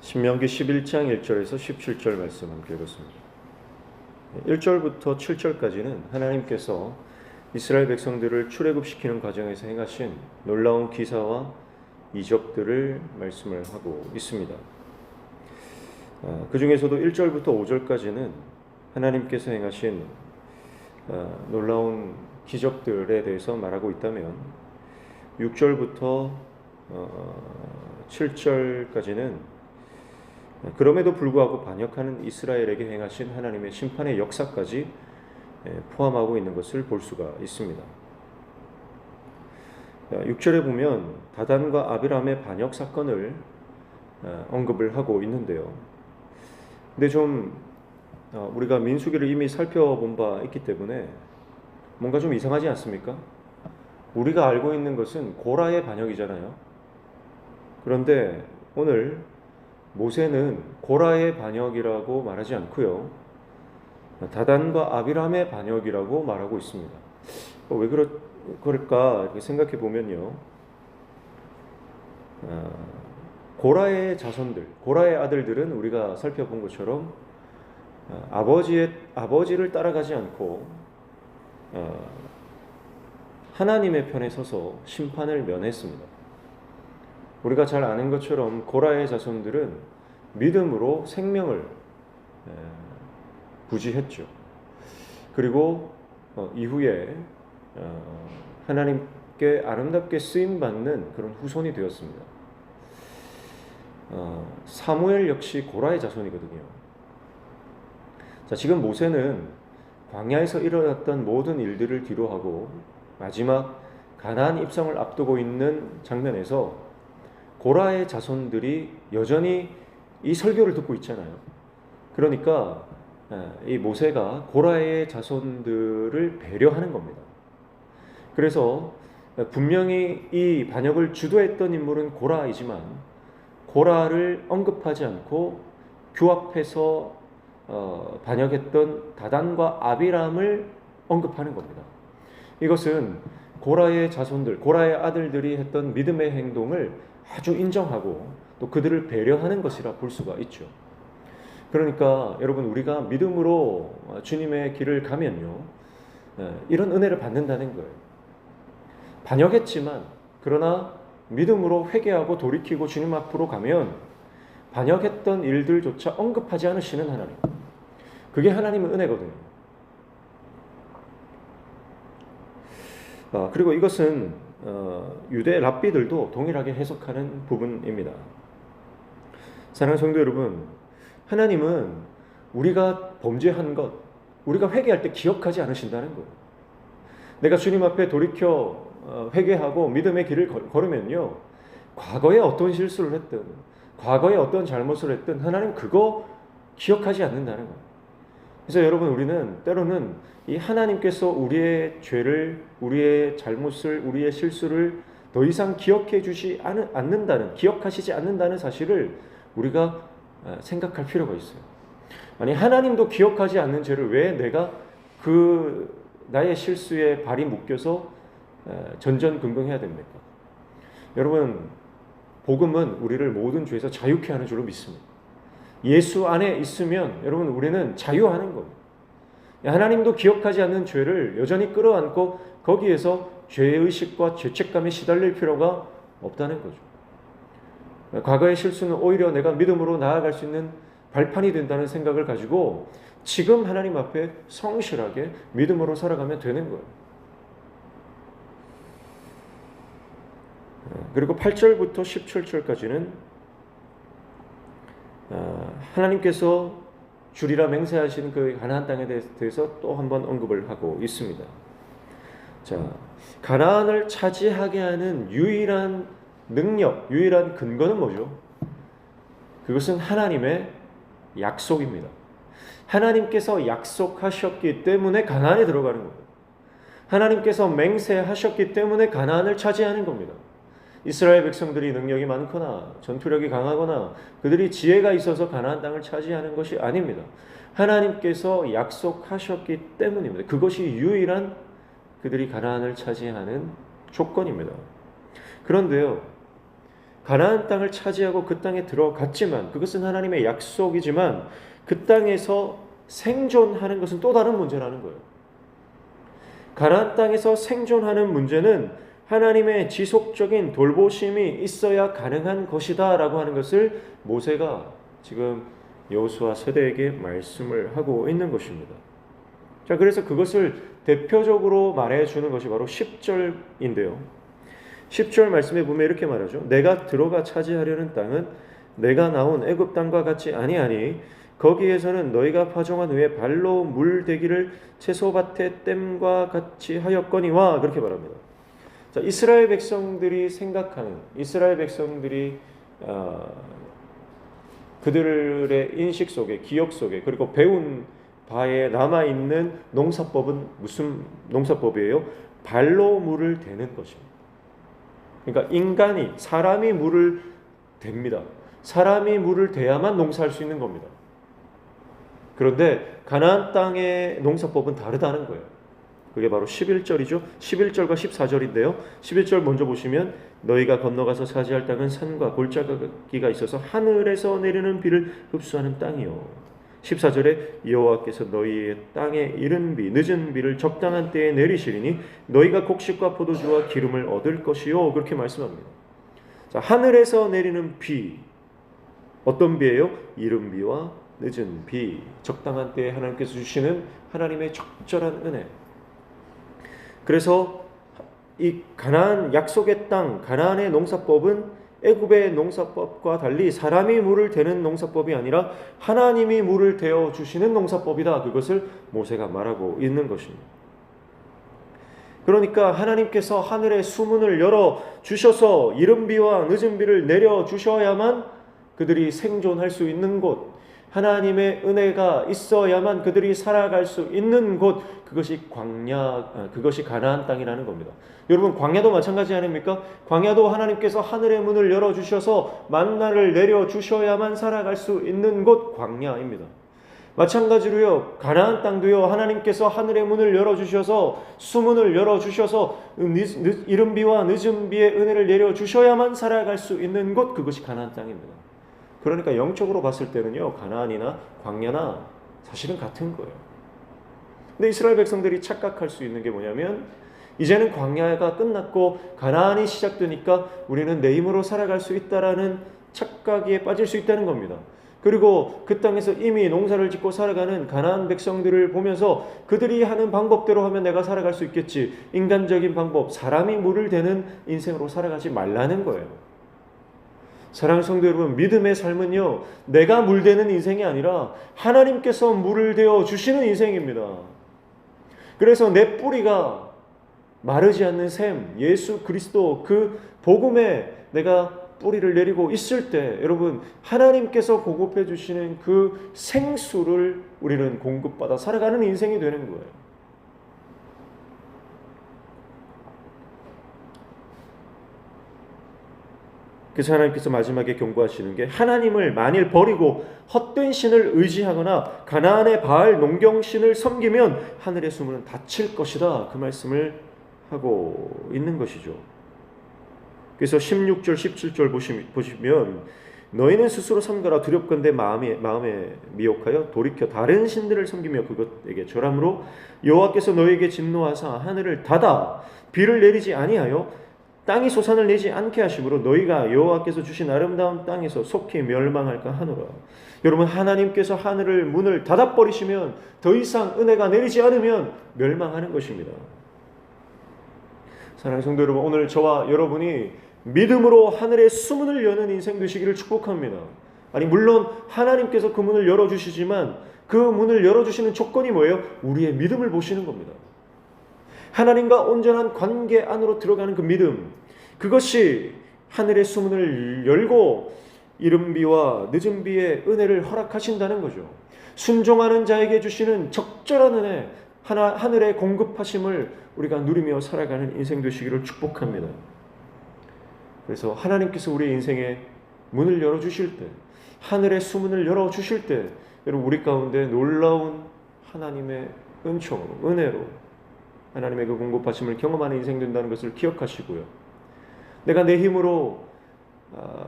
신명기 11장 1절에서 17절 말씀 함께 읽었습니다. 1절부터 7절까지는 하나님께서 이스라엘 백성들을 출애굽시키는 과정에서 행하신 놀라운 기사와 이적들을 말씀을 하고 있습니다. 그 중에서도 1절부터 5절까지는 하나님께서 행하신 놀라운 기적들에 대해서 말하고 있다면 6절부터 7절까지는 그럼에도 불구하고 반역하는 이스라엘에게 행하신 하나님의 심판의 역사까지 포함하고 있는 것을 볼 수가 있습니다. 6절에 보면 다단과 아비람의 반역 사건을 언급을 하고 있는데요. 근데 좀 우리가 민수기를 이미 살펴본 바 있기 때문에 뭔가 좀 이상하지 않습니까? 우리가 알고 있는 것은 고라의 반역이잖아요. 그런데 오늘 모세는 고라의 반역이라고 말하지 않고요, 다단과 아비람의 반역이라고 말하고 있습니다. 왜 그럴까 이렇게 생각해 보면요, 고라의 자손들, 고라의 아들들은 우리가 살펴본 것처럼 아버지를 따라가지 않고 하나님의 편에 서서 심판을 면했습니다. 우리가 잘 아는 것처럼 고라의 자손들은 믿음으로 생명을 부지했죠. 그리고 이후에 하나님께 아름답게 쓰임받는 그런 후손이 되었습니다. 사무엘 역시 고라의 자손이거든요. 자, 지금 모세는 광야에서 일어났던 모든 일들을 뒤로하고 마지막 가나안 입성을 앞두고 있는 장면에서 고라의 자손들이 여전히 이 설교를 듣고 있잖아요. 그러니까 이 모세가 고라의 자손들을 배려하는 겁니다. 그래서 분명히 이 반역을 주도했던 인물은 고라이지만 고라를 언급하지 않고 규합해서 반역했던 다단과 아비람을 언급하는 겁니다. 이것은 고라의 자손들, 고라의 아들들이 했던 믿음의 행동을 아주 인정하고 또 그들을 배려하는 것이라 볼 수가 있죠. 그러니까 여러분, 우리가 믿음으로 주님의 길을 가면요, 이런 은혜를 받는다는 거예요. 반역했지만 그러나 믿음으로 회개하고 돌이키고 주님 앞으로 가면 반역했던 일들조차 언급하지 않으시는 하나님, 그게 하나님의 은혜거든요. 그리고 이것은 유대 랍비들도 동일하게 해석하는 부분입니다. 사랑하는 성도 여러분, 하나님은 우리가 범죄한 것, 우리가 회개할 때 기억하지 않으신다는 거예요. 내가 주님 앞에 돌이켜 회개하고 믿음의 길을 걸으면요, 과거에 어떤 실수를 했든 과거에 어떤 잘못을 했든 하나님 그거 기억하지 않는다는 거예요. 그래서 여러분, 우리는 때로는 이 하나님께서 우리의 죄를, 우리의 잘못을, 우리의 실수를 더 이상 기억해 주지 않는다는, 기억하시지 않는다는 사실을 우리가 생각할 필요가 있어요. 아니, 하나님도 기억하지 않는 죄를 왜 내가 나의 실수에 발이 묶여서 전전긍긍해야 됩니까? 여러분, 복음은 우리를 모든 죄에서 자유케 하는 줄로 믿습니다. 예수 안에 있으면 여러분, 우리는 자유하는 겁니다. 하나님도 기억하지 않는 죄를 여전히 끌어안고 거기에서 죄의식과 죄책감에 시달릴 필요가 없다는 거죠. 과거의 실수는 오히려 내가 믿음으로 나아갈 수 있는 발판이 된다는 생각을 가지고 지금 하나님 앞에 성실하게 믿음으로 살아가면 되는 거예요. 그리고 8절부터 17절까지는 하나님께서 주리라 맹세하신 그 가나안 땅에 대해서 또 한 번 언급을 하고 있습니다. 자, 가나안을 차지하게 하는 유일한 능력, 유일한 근거는 뭐죠? 그것은 하나님의 약속입니다. 하나님께서 약속하셨기 때문에 가나안에 들어가는 겁니다. 하나님께서 맹세하셨기 때문에 가나안을 차지하는 겁니다. 이스라엘 백성들이 능력이 많거나 전투력이 강하거나 그들이 지혜가 있어서 가나안 땅을 차지하는 것이 아닙니다. 하나님께서 약속하셨기 때문입니다. 그것이 유일한 그들이 가나안을 차지하는 조건입니다. 그런데요, 가나안 땅을 차지하고 그 땅에 들어갔지만, 그것은 하나님의 약속이지만 그 땅에서 생존하는 것은 또 다른 문제라는 거예요. 가나안 땅에서 생존하는 문제는 하나님의 지속적인 돌보심이 있어야 가능한 것이다 라고 하는 것을 모세가 지금 여호수아 세대에게 말씀을 하고 있는 것입니다. 자, 그래서 그것을 대표적으로 말해주는 것이 바로 10절인데요. 10절 말씀에 보면 이렇게 말하죠. 내가 들어가 차지하려는 땅은 내가 나온 애굽 땅과 같지 아니하니 거기에서는 너희가 파종한 후에 발로 물대기를 채소밭의 댐과 같이 하였거니와, 그렇게 말합니다. 자, 이스라엘 백성들이 생각하는, 이스라엘 백성들이 그들의 인식 속에, 기억 속에, 그리고 배운 바에 남아있는 농사법은 무슨 농사법이에요? 발로 물을 대는 것입니다. 그러니까 사람이 물을 댑니다. 사람이 물을 대야만 농사할 수 있는 겁니다. 그런데 가나안 땅의 농사법은 다르다는 거예요. 그게 바로 11절이죠. 11절과 14절인데요. 11절 먼저 보시면 너희가 건너가서 차지할 땅은 산과 골짜기가 있어서 하늘에서 내리는 비를 흡수하는 땅이요. 14절에 여호와께서 너희의 땅에 이른 비, 늦은 비를 적당한 때에 내리시리니 너희가 곡식과 포도주와 기름을 얻을 것이요. 그렇게 말씀합니다. 자, 하늘에서 내리는 비, 어떤 비예요? 이른 비와 늦은 비, 적당한 때에 하나님께서 주시는 하나님의 적절한 은혜. 그래서 이 가나안 약속의 땅, 가나안의 농사법은 애굽의 농사법과 달리 사람이 물을 대는 농사법이 아니라 하나님이 물을 대어 주시는 농사법이다. 그것을 모세가 말하고 있는 것입니다. 그러니까 하나님께서 하늘의 수문을 열어 주셔서 이른 비와 늦은 비를 내려 주셔야만 그들이 생존할 수 있는 곳, 하나님의 은혜가 있어야만 그들이 살아갈 수 있는 곳, 그것이 그것이 가나안 땅이라는 겁니다. 여러분, 광야도 마찬가지 아닙니까? 광야도 하나님께서 하늘의 문을 열어주셔서 만나를 내려주셔야만 살아갈 수 있는 곳, 광야입니다. 마찬가지로요, 가나안 땅도요, 하나님께서 하늘의 문을 열어주셔서 수문을 열어주셔서 이른 비와 늦은 비의 은혜를 내려주셔야만 살아갈 수 있는 곳, 그것이 가나안 땅입니다. 그러니까 영적으로 봤을 때는요, 가나안이나 광야나 사실은 같은 거예요. 근데 이스라엘 백성들이 착각할 수 있는 게 뭐냐면, 이제는 광야가 끝났고 가나안이 시작되니까 우리는 내 힘으로 살아갈 수 있다라는 착각에 빠질 수 있다는 겁니다. 그리고 그 땅에서 이미 농사를 짓고 살아가는 가나안 백성들을 보면서 그들이 하는 방법대로 하면 내가 살아갈 수 있겠지, 인간적인 방법, 사람이 물을 대는 인생으로 살아가지 말라는 거예요. 사랑하는 성도 여러분, 믿음의 삶은요, 내가 물대는 인생이 아니라 하나님께서 물을 대어 주시는 인생입니다. 그래서 내 뿌리가 마르지 않는 샘, 예수 그리스도 그 복음에 내가 뿌리를 내리고 있을 때, 여러분, 하나님께서 공급해 주시는 그 생수를 우리는 공급받아 살아가는 인생이 되는 거예요. 그래서 하나님께서 마지막에 경고하시는 게, 하나님을 만일 버리고 헛된 신을 의지하거나 가나안의 바알 농경신을 섬기면 하늘의 수문은 닫힐 것이다, 그 말씀을 하고 있는 것이죠. 그래서 16절 17절 보시면 너희는 스스로 삼가라. 두렵건대 마음에 미혹하여 돌이켜 다른 신들을 섬기며 그것에게 절함으로 여호와께서 너희에게 진노하사 하늘을 닫아 비를 내리지 아니하여 땅이 소산을 내지 않게 하심으로 너희가 여호와께서 주신 아름다운 땅에서 속히 멸망할까 하노라. 여러분, 하나님께서 하늘을 문을 닫아버리시면, 더 이상 은혜가 내리지 않으면 멸망하는 것입니다. 사랑하는 성도 여러분, 오늘 저와 여러분이 믿음으로 하늘의 수문을 여는 인생 되시기를 축복합니다. 아니, 물론 하나님께서 그 문을 열어주시지만 그 문을 열어주시는 조건이 뭐예요? 우리의 믿음을 보시는 겁니다. 하나님과 온전한 관계 안으로 들어가는 그 믿음, 그것이 하늘의 수문을 열고 이른 비와 늦은 비의 은혜를 허락하신다는 거죠. 순종하는 자에게 주시는 적절한 은혜, 하늘의 공급하심을 우리가 누리며 살아가는 인생 되시기를 축복합니다. 그래서 하나님께서 우리의 인생에 문을 열어주실 때, 하늘의 수문을 열어주실 때, 여러분, 우리 가운데 놀라운 하나님의 은총으로, 은혜로 하나님의 그 공급하심을 경험하는 인생 된다는 것을 기억하시고요. 내가 내 힘으로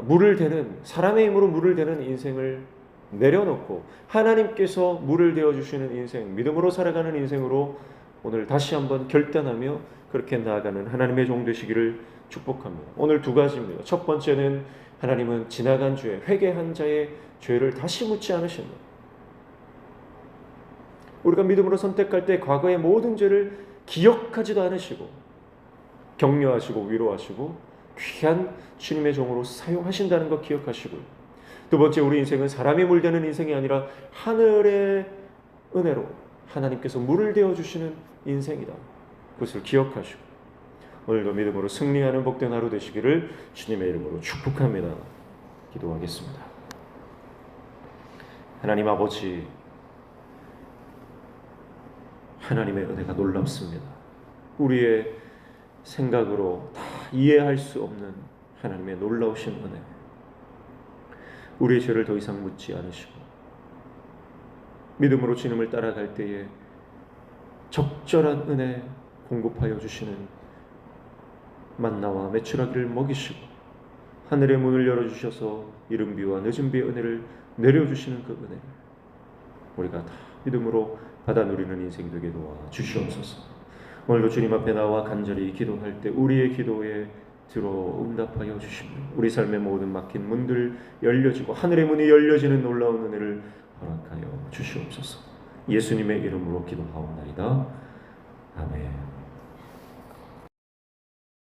물을 대는, 사람의 힘으로 물을 대는 인생을 내려놓고 하나님께서 물을 대어 주시는 인생, 믿음으로 살아가는 인생으로 오늘 다시 한번 결단하며 그렇게 나아가는 하나님의 종 되시기를 축복합니다. 오늘 두 가지입니다. 첫 번째는 하나님은 지나간 죄, 회개한 자의 죄를 다시 묻지 않으신다. 우리가 믿음으로 선택할 때 과거의 모든 죄를 기억하지도 않으시고 격려하시고 위로하시고 귀한 주님의 종으로 사용하신다는 것 기억하시고요. 두 번째, 우리 인생은 사람이 물대는 인생이 아니라 하늘의 은혜로 하나님께서 물을 대어 주시는 인생이다. 그것을 기억하시고 오늘도 믿음으로 승리하는 복된 하루 되시기를 주님의 이름으로 축복합니다. 기도하겠습니다. 하나님 아버지, 하나님의 은혜가 놀랍습니다. 우리의 생각으로 다 이해할 수 없는 하나님의 놀라우신 은혜, 우리의 죄를 더 이상 묻지 않으시고 믿음으로 주님을 따라갈 때에 적절한 은혜 공급하여 주시는 만나와 메추라기를 먹이시고 하늘의 문을 열어주셔서 이른 비와 늦은 비의 은혜를 내려주시는 그 은혜를 우리가 다 믿음으로 받아 누리는 인생 되게 도와 주시옵소서. 오늘도 주님 앞에 나와 간절히 기도할 때 우리의 기도에 들어 응답하여 주시며 우리 삶의 모든 막힌 문들 열려지고 하늘의 문이 열려지는 놀라운 은혜를 허락하여 주시옵소서. 예수님의 이름으로 기도하옵나이다. 아멘.